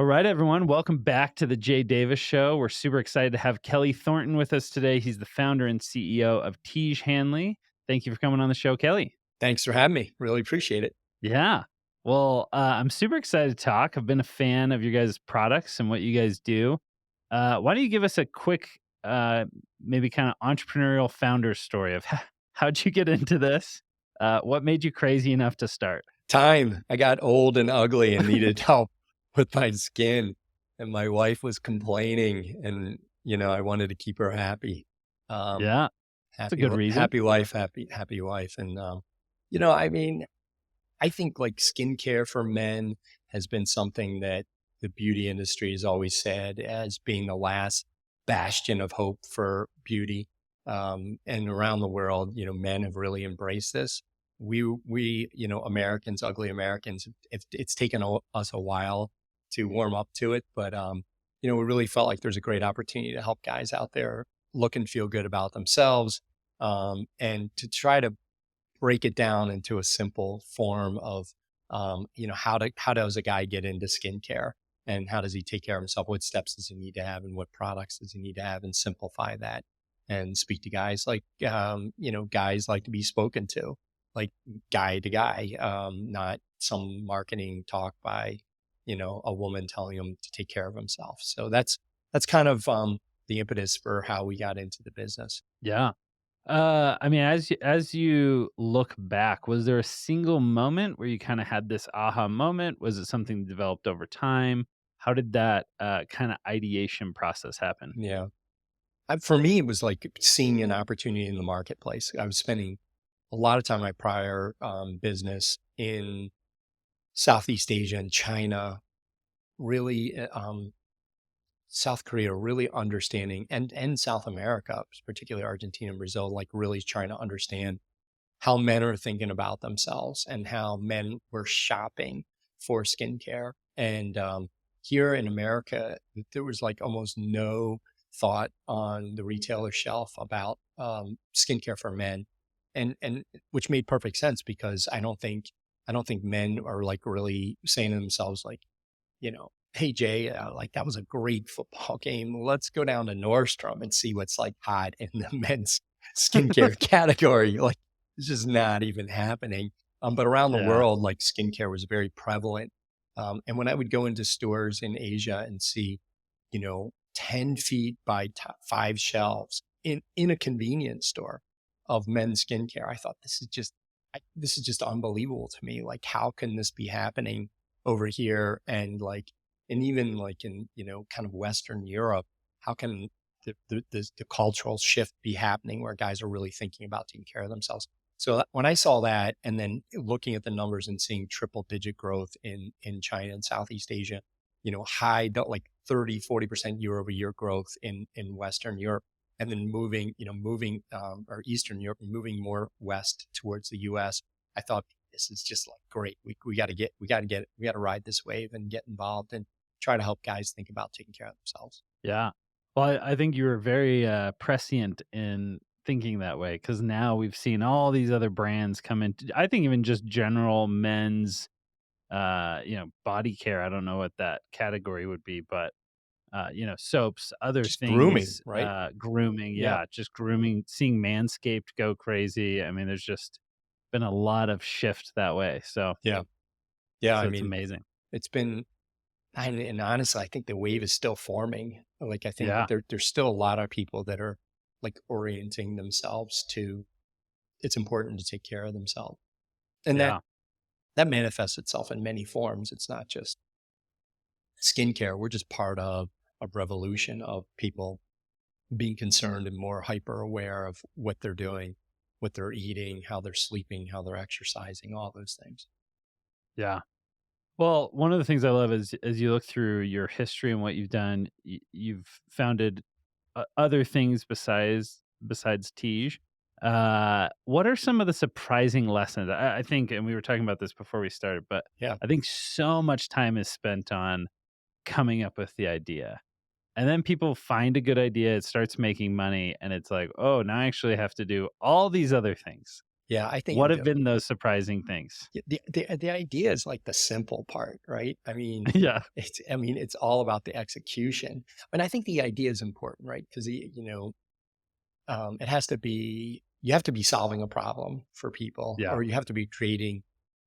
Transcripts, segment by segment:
All right, everyone. Welcome back to the Jay Davis Show. We're super excited to have Kelley Thornton with us today. He's the founder and CEO of Tiege Hanley. Thank you for coming on the show, Kelley. Thanks for having me. Really appreciate it. Yeah. Well, I'm super excited to talk. I've been a fan of your guys' products and what you guys do. Why don't you give us a quick, maybe kind of entrepreneurial founder story of how'd you get into this? What made you crazy enough to start? Time. I got old and ugly and needed help with my skin. And my wife was complaining and, I wanted to keep her happy. Um, Yeah, it's a good reason. happy wife, happy wife. And, you know, I mean, I think like skincare for men has been something that the beauty industry has always said as being the last bastion of hope for beauty. And around the world, men have really embraced this. Americans, ugly Americans, it's taken us a while to warm up to it, but, we really felt like there's a great opportunity to help guys out there look and feel good about themselves. And to try to break it down into a simple form of, how does a guy get into skincare and how does he take care of himself? What steps does he need to have and what products does he need to have, and simplify that and speak to guys like, guys like to be spoken to, like guy to guy, not some marketing talk by, a woman telling him to take care of himself. So that's kind of, the impetus for how we got into the business. Yeah. I mean, as you look back, was there a single moment where you kind of had this aha moment? Was it something that developed over time? How did that kind of ideation process happen? Yeah. For me, it was like seeing an opportunity in the marketplace. I was spending a lot of time in my prior business in Southeast Asia and China, really, South Korea, really understanding, and South America, particularly Argentina and Brazil, like really trying to understand how men are thinking about themselves and how men were shopping for skincare. And here in America, there was like almost no thought on the retailer shelf about skincare for men, and which made perfect sense because I don't think men are like really saying to themselves like, hey Jay, like that was a great football game. Let's go down to Nordstrom and see what's like hot in the men's skincare category. Like it's just not even happening. But around the Yeah. world, like skincare was very prevalent. And when I would go into stores in Asia and see, 10 feet by 5 shelves in a convenience store of men's skincare, I thought this is just unbelievable to me. Like, how can this be happening over here? And even like in, kind of Western Europe, how can the cultural shift be happening where guys are really thinking about taking care of themselves? So when I saw that, and then looking at the numbers and seeing triple digit growth in China and Southeast Asia, like 30-40% year over year growth in Western Europe, and then or Eastern Europe, moving more west towards the US, I thought this is just like great. We got to we got to ride this wave and get involved and try to help guys think about taking care of themselves. Yeah. Well, I think you were very prescient in thinking that way because now we've seen all these other brands come into, I think even just general men's, body care. I don't know what that category would be, but soaps, other Just grooming, things, right? grooming. Yeah. Yeah, just grooming. Seeing Manscaped go crazy. I mean, there's just been a lot of shift that way. So, Yeah. Yeah. I it's mean, amazing. it's been, and honestly, I think the wave is still forming. Like, I think Yeah, there's still a lot of people that are like orienting themselves to, it's important to take care of themselves. And yeah, that manifests itself in many forms. It's not just skincare. We're just part of a revolution of people being concerned and more hyper aware of what they're doing, what they're eating, how they're sleeping, how they're exercising, all those things. yeah. Well, one of the things I love is as you look through your history and what you've done, you've founded other things besides Tige. What are some of the surprising lessons? I think, and we were talking about this before we started, but Yeah. I think so much time is spent on coming up with the idea. And then people find a good idea, it starts making money, and it's like, oh, now I actually have to do all these other things. Yeah, I think What have been those surprising things? the idea is like the simple part, right? Yeah. I mean, it's all about the execution. And I think the idea is important, right? Because it has to be you have to be solving a problem for people, Yeah. or you have to be creating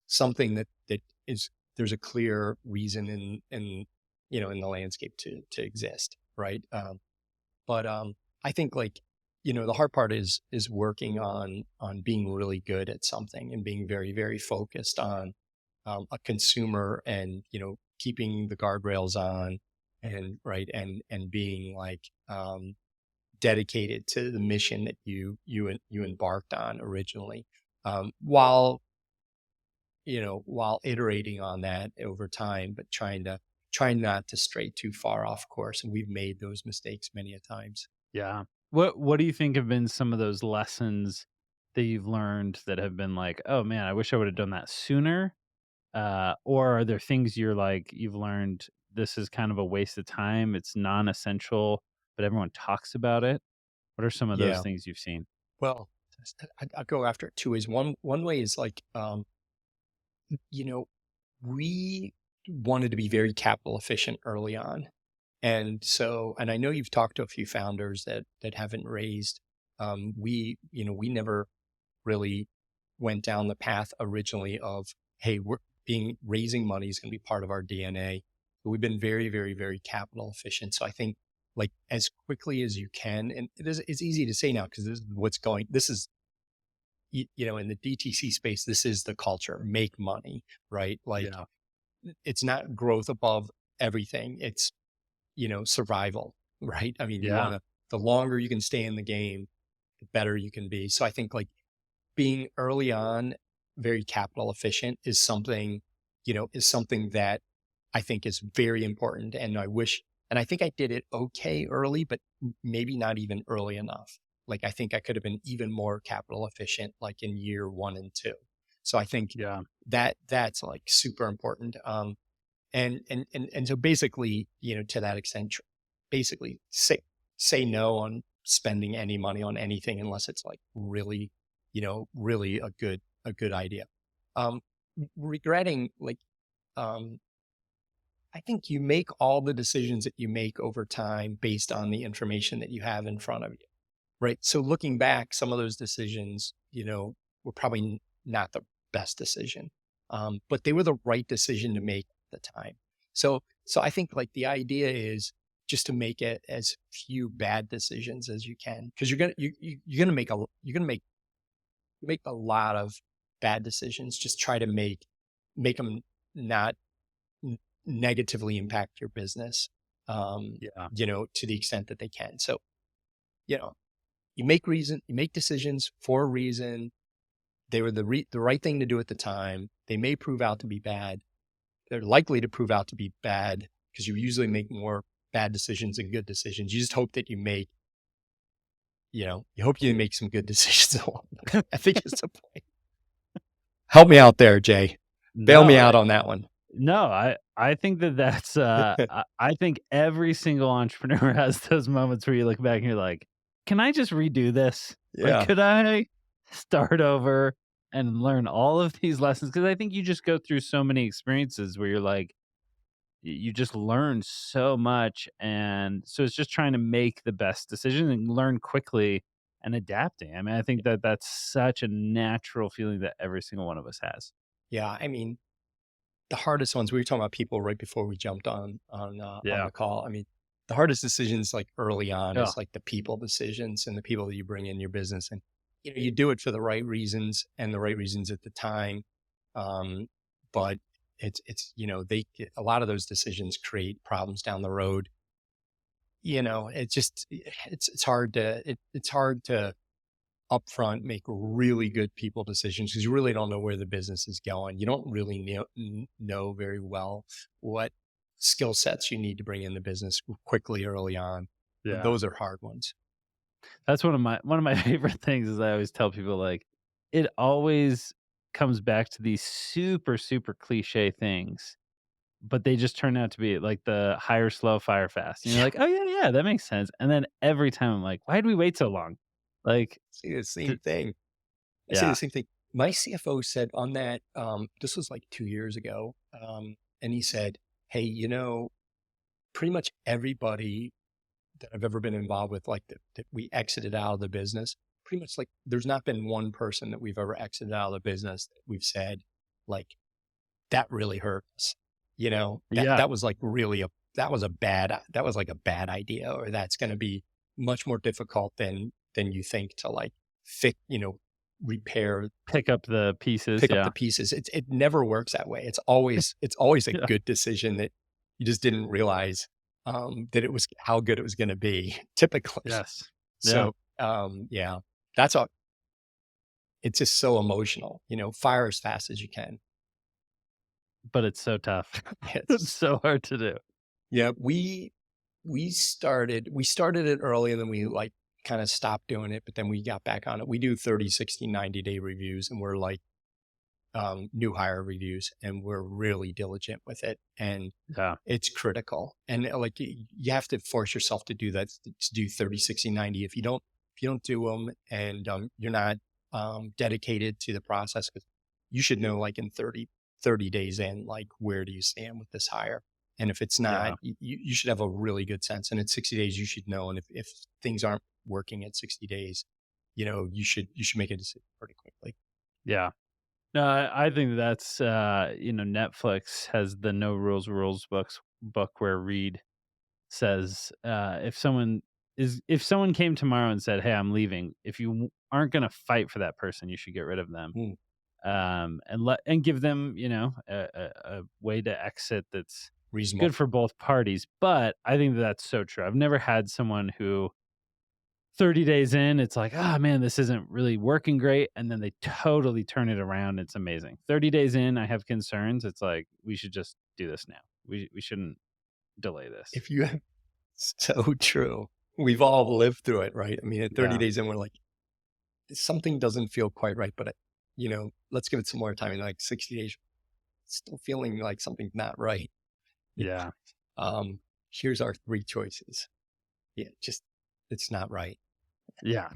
something that is there's a clear reason in the landscape to exist, right? But I think like the hard part is working on being really good at something and being very very focused on a consumer, and keeping the guardrails on, and right and being like dedicated to the mission that you embarked on originally, while while iterating on that over time, but trying not to stray too far off course. And we've made those mistakes many a times. Yeah. What do you think have been some of those lessons that you've learned that have been like, "Oh, man, I wish I would have done that sooner?" Or are there things you've learned, this is kind of a waste of time, it's non-essential, but everyone talks about it? What are some of those Yeah. things you've seen? Well, I'll go after it two ways. One way is like, you know, we wanted to be very capital efficient early on. And I know you've talked to a few founders that haven't raised. We never really went down the path originally of, hey, we're being raising money is going to be part of our DNA. But we've been very, very, very capital efficient. So I think like as quickly as you can, and it's easy to say now because this is what's going. This is in the DTC space, this is the culture. Make money, right? Like Yeah. it's not growth above everything. It's survival, right? I mean, Yeah. the longer you can stay in the game, the better you can be. So I think like being early on very capital efficient is something that I think is very important. And I think I did it okay early, but maybe not even early enough. Like I think I could have been even more capital efficient, like in year one and two. So I think Yeah. that's like super important. And so basically, to that extent, basically say no on spending any money on anything unless it's like really, really a good idea. Um, Regretting like, um, I think you make all the decisions that you make over time based on the information that you have in front of you, right? So looking back, some of those decisions, were probably not the best decision, but they were the right decision to make at the time. So I think like the idea is just to make it as few bad decisions as you can, because you're gonna make a lot of bad decisions. Just try to make them not n- negatively impact your business, Yeah. to the extent that they can. So, you know, you make decisions for a reason. They were the right thing to do at the time. They may prove out to be bad. They're likely to prove out to be bad because you usually make more bad decisions than good decisions. You just hope that you hope you make some good decisions along the way. I think it's the point. Help me out there, Jay. Bail me No, out on that one. no, I think that's, I think every single entrepreneur has those moments where you look back and you're like, "Can I just redo this? Like, Yeah. could I start over and learn all of these lessons?" Because I think you just go through so many experiences where you're like, you just learn so much, and so it's just trying to make the best decision and learn quickly and adapting. I mean, I think that that's such a natural feeling that every single one of us has. Yeah. I mean, the hardest ones, we were talking about people right before we jumped on Yeah. the call. I mean, the hardest decisions like early on Oh, is like the people decisions and the people that you bring in your business. And you do it for the right reasons and the right reasons at the time. Um, but it's a lot of those decisions create problems down the road. It's hard it's hard to upfront make really good people decisions because you really don't know where the business is going. You don't really know very well what skill sets you need to bring in the business quickly early on. yeah. Those are hard ones. That's one of my favorite things is I always tell people, like, it always comes back to these super, super cliche things, but they just turn out to be like the hire slow, fire fast. And you're Yeah, like, "Oh, yeah, yeah, that makes sense." And then every time I'm like, "Why'd we wait so long?" Like, I see the same th thing. I say the yeah, same thing. My CFO said on that, this was like 2 years ago, and he said, "Hey, pretty much everybody that I've ever been involved with, like that we exited out of the business, pretty much like there's not been one person that we've ever exited out of the business that we've said like that really hurt us. Yeah. That was like really that was like a bad idea, or that's going to be much more difficult than you think to like fix, repair, Pick up the pieces. pick up the Yeah. pieces. It never works that way. It's always a Yeah. good decision that you just didn't realize that it was how good it was going to be typically. Yes. Yeah. So yeah, that's all. It's just so emotional. Fire as fast as you can. But it's so tough. It's It's so hard to do. Yeah, we started it early and then we like kind of stopped doing it, but then we got back on it. We do 30, 60, 90-day reviews, and we're like new hire reviews, and we're really diligent with it. And Yeah. it's critical. And like you have to force yourself to do that, to do 30, 60, 90. If you don't do them, and you're not dedicated to the process, 'cause you should know like in 30 days in, like where do you stand with this hire? And if it's not, Yeah. you should have a really good sense. And at 60 days, you should know. And if things aren't working at 60 days, you should make a decision pretty quickly. Yeah. No, I think that's Netflix has the no rules rules book where Reed says if someone came tomorrow and said, "Hey, I'm leaving," if you aren't going to fight for that person, you should get rid of them. Mm, And give them a way to exit that's reasonable. good for both parties. But I think that's so true. I've never had someone who 30 days in, it's like, "Ah, man, this isn't really working great," and then they totally turn it around, it's amazing. 30 days in, I have concerns, it's like, "We should just do this now. We shouldn't delay this." If you have So true. We've all lived through it, right? I mean, at 30 Yeah. days in, we're like, something doesn't feel quite right, but let's give it some more time. In like 60 days, still feeling like something's not right. You Yeah. know, here's our three choices. Yeah, just it's not right. Yeah.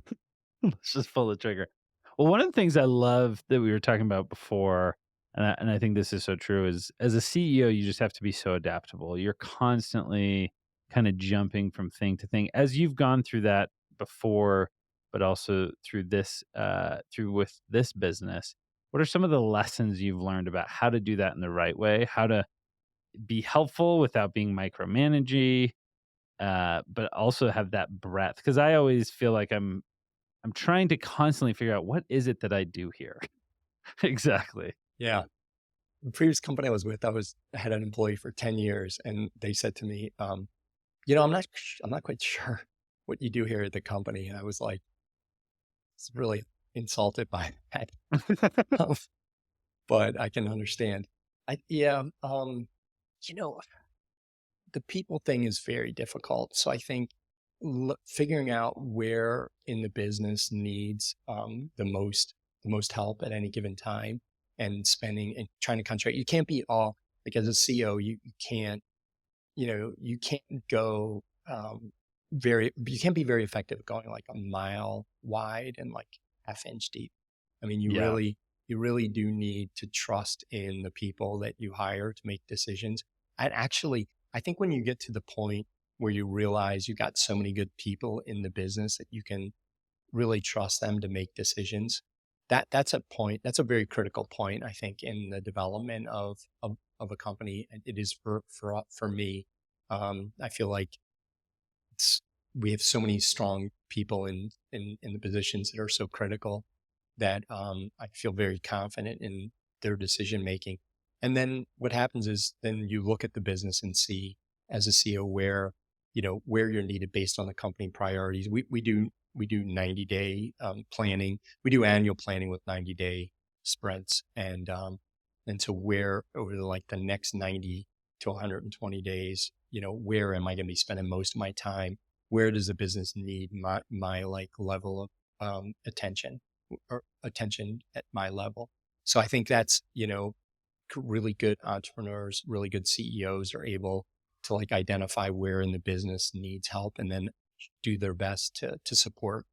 Let's just pull the trigger. Well, one of the things I love that we were talking about before, and I think this is so true, is as a CEO, you just have to be so adaptable. You're constantly kind of jumping from thing to thing as you've gone through that before, but also through with this business. What are some of the lessons you've learned about how to do that in the right way? How to be helpful without being micromanagey, but also have that breadth? Because I always feel like I'm trying to constantly figure out what is it that I do here? Exactly. Yeah. The previous company I was with, I had an employee for 10 years, and they said to me, I'm not quite sure what you do here at the company. And I was like, it's really insulted by that. Um, but I can understand. Yeah, you know, the people thing is very difficult. So I think figuring out where in the business needs the most help at any given time, and spending and trying to concentrate. You can't be all like as a CEO, you can't you can't go you can't be very effective going like a mile wide and like half inch deep. I mean, Yeah. you really do need to trust in the people that you hire to make decisions. And actually, I think when you get to the point where you realize you got so many good people in the business that you can really trust them to make decisions, that's a very critical point, I think, in the development of a company. And it is for me. I feel like it's we have so many strong people in the positions that are so critical that I feel very confident in their decision making. And then what happens is then you look at the business and see as a CEO where you're needed based on the company priorities. We do 90-day planning. We do annual planning with 90-day sprints, and so where over like the next 90 to 120 days, where am I going to be spending most of my time? Where does the business need my like level of attention, or attention at my level? So I think that's, really good entrepreneurs, really good CEOs are able to like identify where in the business needs help, and then do their best to support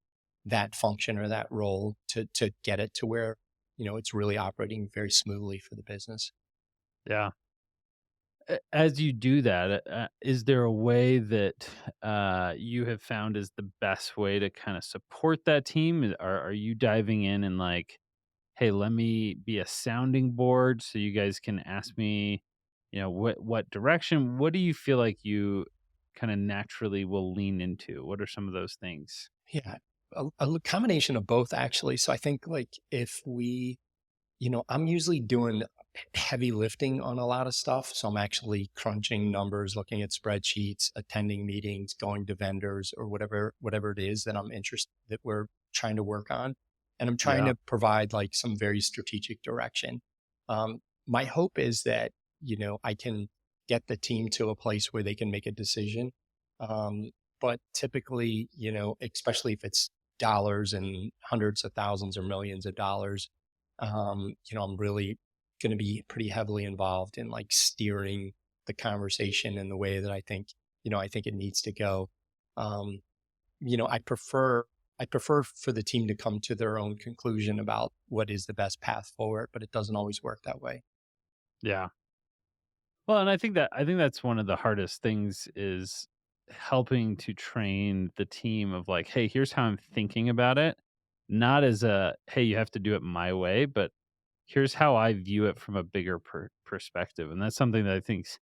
that function or that role to get it to where, it's really operating very smoothly for the business. Yeah. As you do that, is there a way that you have found is the best way to kind of support that team? Are you diving in and like, hey, let me be a sounding board so you guys can ask me, what direction? What do you feel like you kind of naturally will lean into? What are some of those things? Yeah, a combination of both actually. So I think like if we, I'm usually doing heavy lifting on a lot of stuff. So I'm actually crunching numbers, looking at spreadsheets, attending meetings, going to vendors or whatever it is that I'm interested that we're trying to work on. And I'm trying Yeah, to provide like some very strategic direction. My hope is that, I can get the team to a place where they can make a decision. Um, but typically, especially if it's dollars and hundreds of thousands or millions of dollars, I'm really going to be pretty heavily involved in like steering the conversation in the way that I think it needs to go. Um, I prefer for the team to come to their own conclusion about what is the best path forward, but it doesn't always work that way. yeah. Well, and I think that's one of the hardest things is helping to train the team of like, hey, here's how I'm thinking about it. Not as a, hey, you have to do it my way, but here's how I view it from a bigger perspective. And that's something that I think's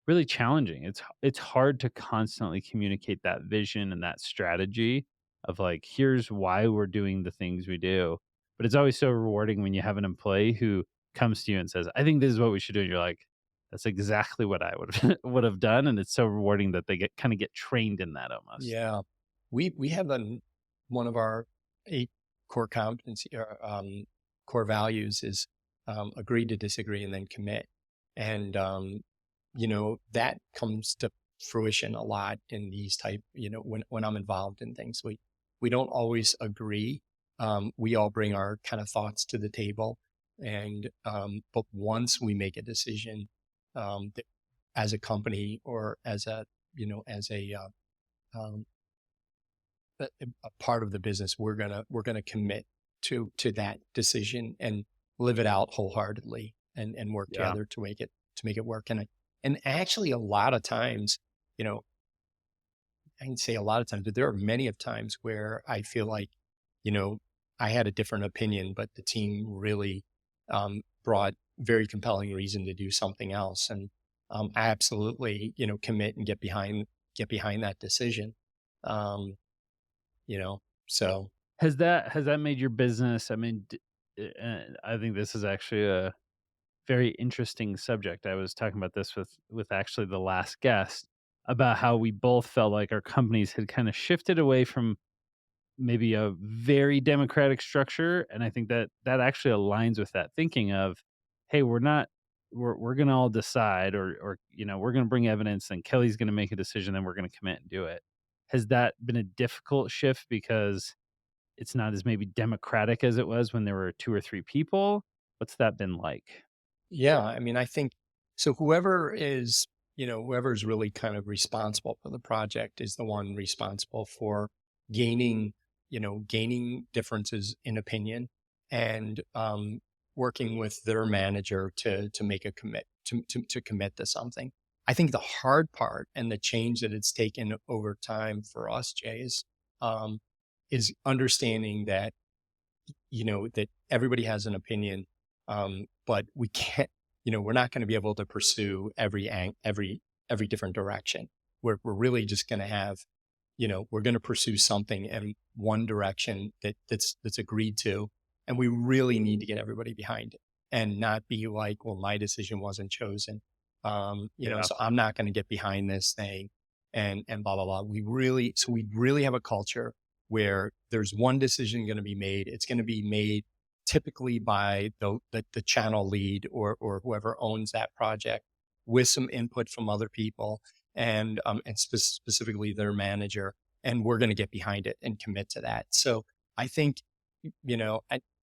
really challenging. It's hard to constantly communicate that vision and that strategy of like, here's why we're doing the things we do. But it's always so rewarding when you have an employee who comes to you and says, I think this is what we should do. And you're like, that's exactly what I would have would have done. And it's so rewarding that they get trained in that almost. Yeah, we have one of our 8 core competency or, core values is, agree to disagree and then commit. And, that comes to fruition a lot in these type, when I'm involved in things. We don't always agree. We all bring our kind of thoughts to the table. And, but once we make a decision, that as a company or as um, a part of the business, we're gonna commit to that decision and live it out wholeheartedly and work Yeah. together to make it work. And actually, a lot of times, you know, I can say a lot of times, but there are many of times where I feel like, you know, I had a different opinion, but the team really brought very compelling reason to do something else, and I absolutely, commit and get behind that decision. Um, you know, so Has that made your business? I mean, I think this is actually a very interesting subject. I was talking about this with actually the last guest about how we both felt like our companies had kind of shifted away from maybe a very democratic structure, and I think that that actually aligns with that thinking of, hey, we're going to all decide, or we're going to bring evidence, and Kelly's going to make a decision, then we're going to commit and do it. Has that been a difficult shift because it's not as maybe democratic as it was when there were 2 or 3 people? What's that been like? yeah, I mean, I think so. Whoever's really kind of responsible for the project is the one responsible for gaining, gaining differences in opinion and working with their manager to make a to commit to something. I think the hard part and the change that it's taken over time for us, Jay, is understanding that that everybody has an opinion, but we can't, we're not going to be able to pursue every different direction. We're really just going to have, we're going to pursue something in one direction that's agreed to, and we really need to get everybody behind it and not be like, well, my decision wasn't chosen. Yeah. So I'm not going to get behind this thing and blah blah blah. We really have a culture where there's one decision going to be made. It's going to be made typically by the channel lead or whoever owns that project with some input from other people and specifically their manager. And we're going to get behind it and commit to that. So I think,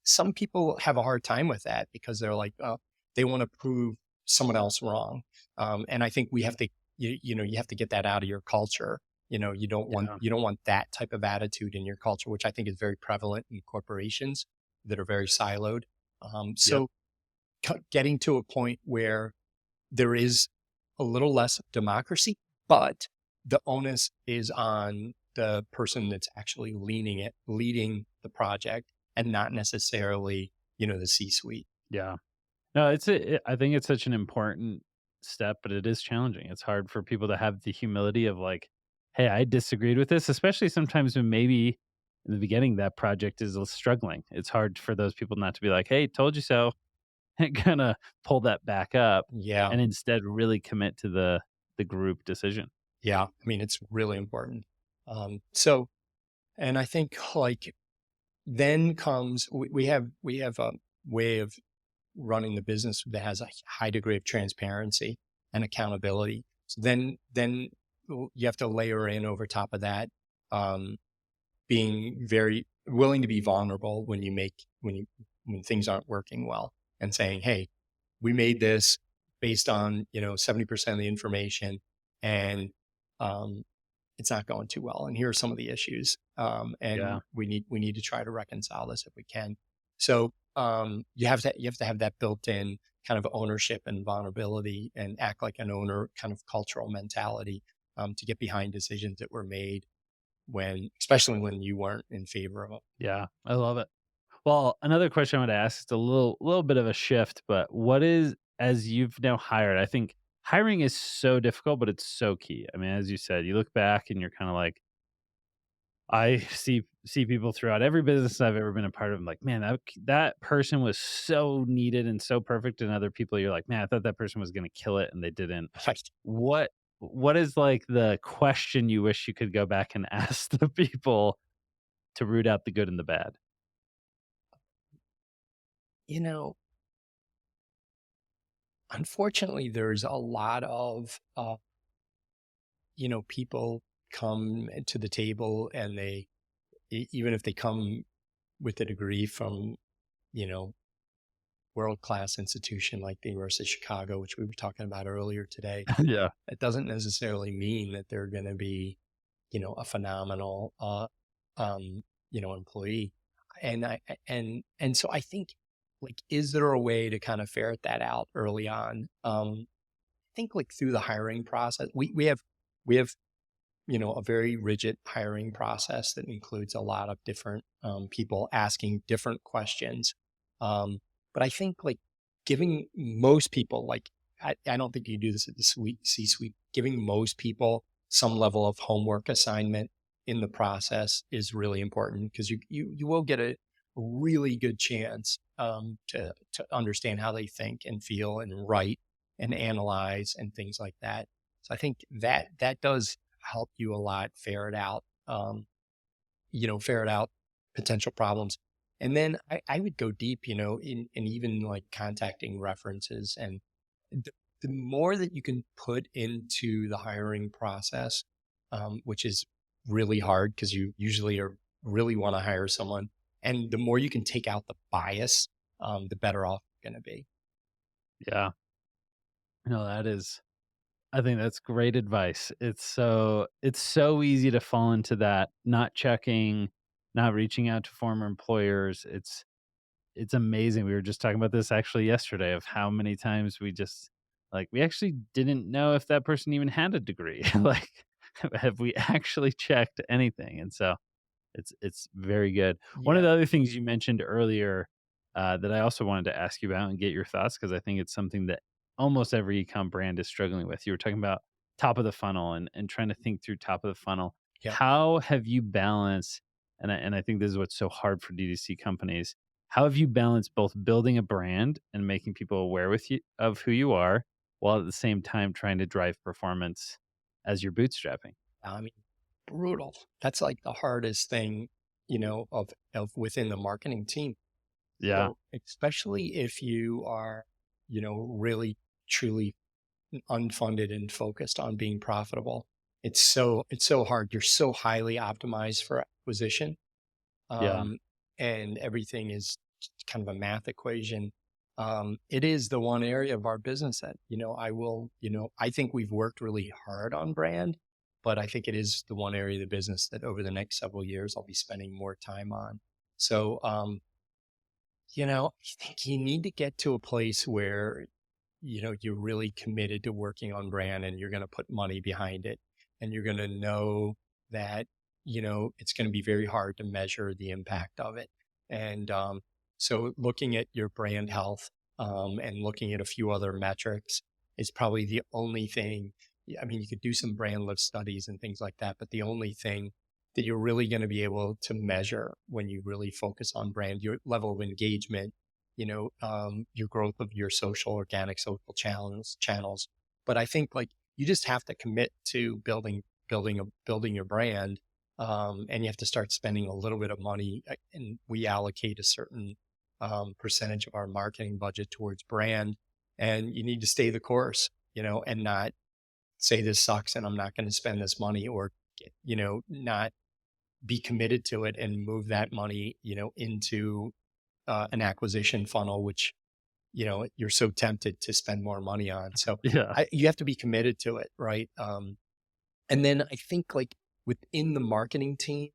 some people have a hard time with that because they're like, they want to prove someone else wrong. And I think we have to, you have to get that out of your culture. Yeah. You don't want that type of attitude in your culture, which I think is very prevalent in corporations that are very siloed. Yep. So getting to a point where there is a little less democracy, but the onus is on the person that's actually leading the project, and not necessarily, the C-suite. Yeah. No, I think it's such an important step, but it is challenging. It's hard for people to have the humility of like, "Hey, I disagreed with this," especially sometimes when maybe in the beginning that project is struggling. It's hard for those people not to be like, "Hey, told you so," and kinda pull that back up Yeah, and instead really commit to the group decision. yeah. I mean, it's really important. So, and I think like then comes we have a way of running the business that has a high degree of transparency and accountability. So then you have to layer in over top of that, um, being very willing to be vulnerable when things aren't working well, and saying, "Hey, we made this based on 70% of the information, and um, it's not going too well, and here are some of the issues, and Yeah. we need to try to reconcile this if we can." So you have to have that built in kind of ownership and vulnerability, and act like an owner, kind of cultural mentality, to get behind decisions that were made especially when you weren't in favor of them. Yeah. I love it. Well, another question I want to ask is a little bit of a shift, but what is as you've now hired, I think hiring is so difficult, but it's so key. I mean, as you said, you look back and you're kind of like, I see people throughout every business I've ever been a part of. I'm like, man, that person was so needed and so perfect, and other people, you're like, man, I thought that person was going to kill it, and they didn't. Right. What what is like the question you wish you could go back and ask the people to root out the good and the bad? You know, Unfortunately, there's a lot of people come to the table, and even if they come with a degree from, you know, world class institution like the University of Chicago, which we were talking about earlier today, Yeah. that doesn't necessarily mean that they're going to be, a phenomenal, employee. And so I think, like, is there a way to kind of ferret that out early on? I think, like, through the hiring process, we have a very rigid hiring process that includes a lot of different people asking different questions. But I think, like, giving most people, like, I don't think you do this at the C-suite, giving most people some level of homework assignment in the process is really important, because you will get a really good chance to understand how they think and feel and write and analyze and things like that. So I think that does help you a lot ferret out potential problems. And then I would go deep, in even like contacting references. And the, the more that you can put into the hiring process, which is really hard because you usually really want to hire someone, and the more you can take out the bias, the better off you're going to be. Yeah. No, that is I think that's great advice. It's so easy to fall into that, not checking, not reaching out to former employers. It's amazing. We were just talking about this actually yesterday of how many times we just like we actually didn't know if that person even had a degree. Like have we actually checked anything? And so it's very good. One of Yeah. the other things you mentioned earlier, that I also wanted to ask you about and get your thoughts because I think it's something that almost every e-com brand is struggling with. You were talking about top of the funnel and trying to think through top of the funnel. Yep. How have you balanced and I think this is what's so hard for DTC companies. How have you balanced both building a brand and making people aware with you of who you are while at the same time trying to drive performance as you're bootstrapping? I mean, brutal. That's like the hardest thing, of within the marketing team. Yeah. So especially if you are, really truly unfunded and focused on being profitable, it's so hard. You're so highly optimized for acquisition, Yeah. um, and everything is kind of a math equation. It is the one area of our business that, I think we've worked really hard on brand, but I think it is the one area of the business that over the next several years I'll be spending more time on. So, I think you need to get to a place where, you're really committed to working on brand and you're going to put money behind it. And you're going to know that, it's going to be very hard to measure the impact of it. And so looking at your brand health and looking at a few other metrics is probably the only thing. I mean, you could do some brand lift studies and things like that, but the only thing that you're really going to be able to measure when you really focus on brand, your level of engagement, your growth of your organic social channels. But I think like you just have to commit to building your brand, and you have to start spending a little bit of money. And we allocate a certain percentage of our marketing budget towards brand, and you need to stay the course, and not say this sucks and I'm not going to spend this money, or not be committed to it and move that money, into an acquisition funnel, which, you're so tempted to spend more money on. So Yeah. you have to be committed to it. Right. And then I think like within the marketing team,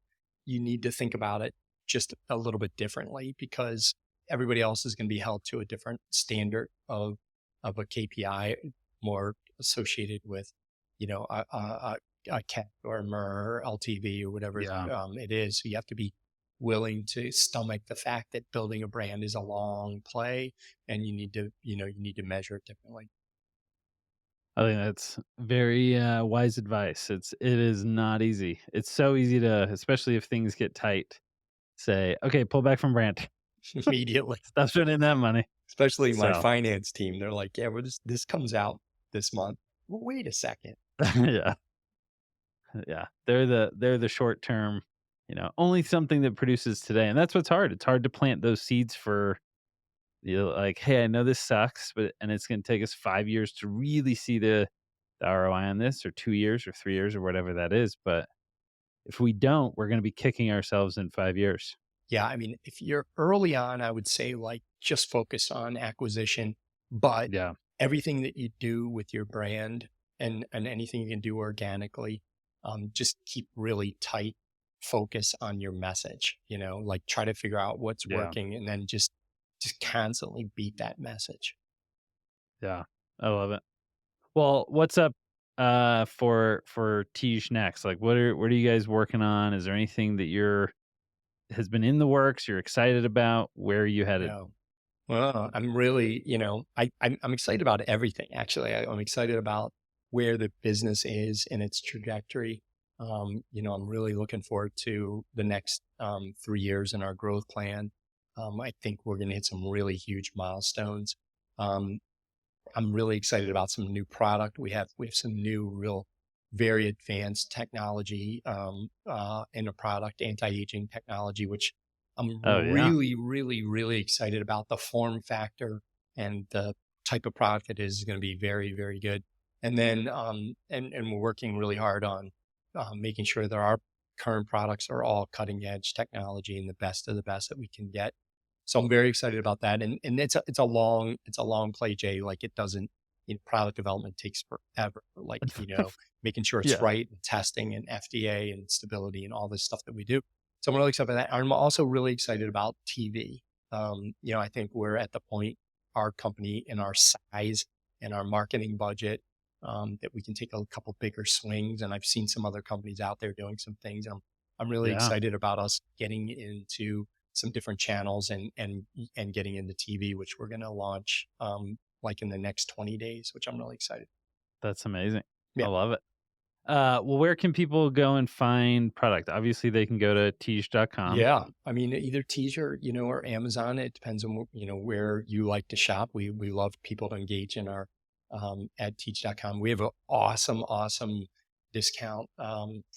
you need to think about it just a little bit differently, because everybody else is going to be held to a different standard of a KPI, more associated with, a CAC or a MER or LTV or whatever Yeah. it is. So you have to be willing to stomach the fact that building a brand is a long play, and you need to measure it differently. I think that's very wise advice. it is not easy. It's so easy to, especially if things get tight, say, okay, pull back from brand. Immediately, Stop spending that money. especially my So finance team. They're like, yeah, this comes out this month. Well, wait a second. yeah. Yeah. They're the short term, only something that produces today. And that's what's hard. It's hard to plant those seeds for, like, hey, I know this sucks, and it's gonna take us 5 years to really see the ROI on this, or 2 years or 3 years or whatever that is. But if we don't, we're gonna be kicking ourselves in 5 years. Yeah, I mean, if you're early on, I would say like just focus on acquisition, but Yeah. everything that you do with your brand and anything you can do organically, just keep really tight focus on your message, like try to figure out what's Yeah. working and then just constantly beat that message. Yeah. I love it. Well, what's up for Tej next? Like what are you guys working on? Is there anything that you're has been in the works you're excited about? Where are you headed? Yeah. Well, I'm really, I'm excited about everything. Actually, I'm excited about where the business is in its trajectory. I'm really looking forward to the next 3 years in our growth plan. I think we're going to hit some really huge milestones. Um, I'm really excited about some new product. We have some new, real, very advanced technology in a product, anti-aging technology, which I'm Oh yeah. really, really, really excited about. The form factor and the type of product it is going to be very, very good. And then and we're working really hard on making sure that our current products are all cutting edge technology and the best of the best that we can get. So I'm very excited about that. And it's a long play, Jay. Like it doesn't, product development takes forever. Like, making sure it's Yeah. right and testing and FDA and stability and all this stuff that we do. So I'm really excited about that. I'm also really excited about TV. I think we're at the point, our company and our size and our marketing budget, that we can take a couple bigger swings. And I've seen some other companies out there doing some things. I'm really Yeah. excited about us getting into some different channels and getting into TV, which we're going to launch like in the next 20 days, which I'm really excited. That's amazing. I Yeah. love it. Well, where can people go and find product? Obviously, they can go to teach.com. Yeah. I mean, either Teaser, or Amazon. It depends on, where you like to shop. We love people to engage in our at teach.com. We have an awesome, awesome discount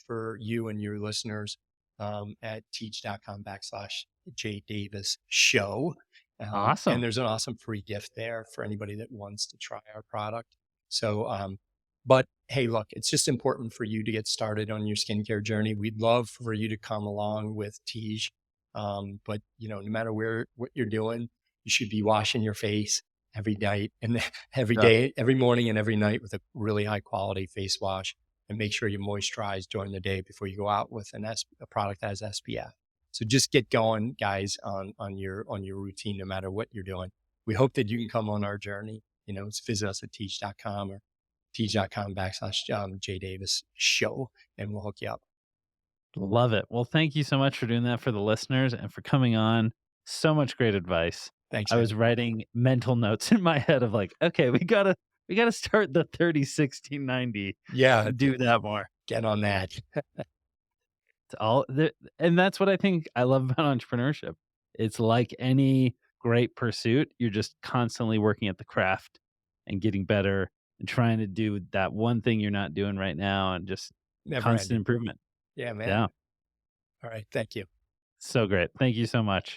for you and your listeners at teach.com/J Davis show. And Awesome. there's an awesome free gift there for anybody that wants to try our product. So, but hey, look, it's just important for you to get started on your skincare journey. We'd love for you to come along with Tej. But no matter what you're doing, you should be washing your face every night and every Yeah. day, every morning and every night with a really high quality face wash, and make sure you moisturize during the day before you go out with a product that has SPF. So just get going, guys, on your routine, no matter what you're doing. We hope that you can come on our journey. Just visit us at teach.com or teach.com/, J Davis show, and we'll hook you up. Love it. Well, thank you so much for doing that for the listeners and for coming on. So much great advice. Thanks, I man. was writing mental notes in my head of like, okay, we gotta start the 30-16-90 Yeah, and do that more. get on that. It's all the and that's what I think I love about entrepreneurship. It's like any great pursuit, you're just constantly working at the craft and getting better and trying to do that one thing you're not doing right now and just Never constant ending. improvement. Yeah, man. Yeah. All right. Thank you. So great. Thank you so much.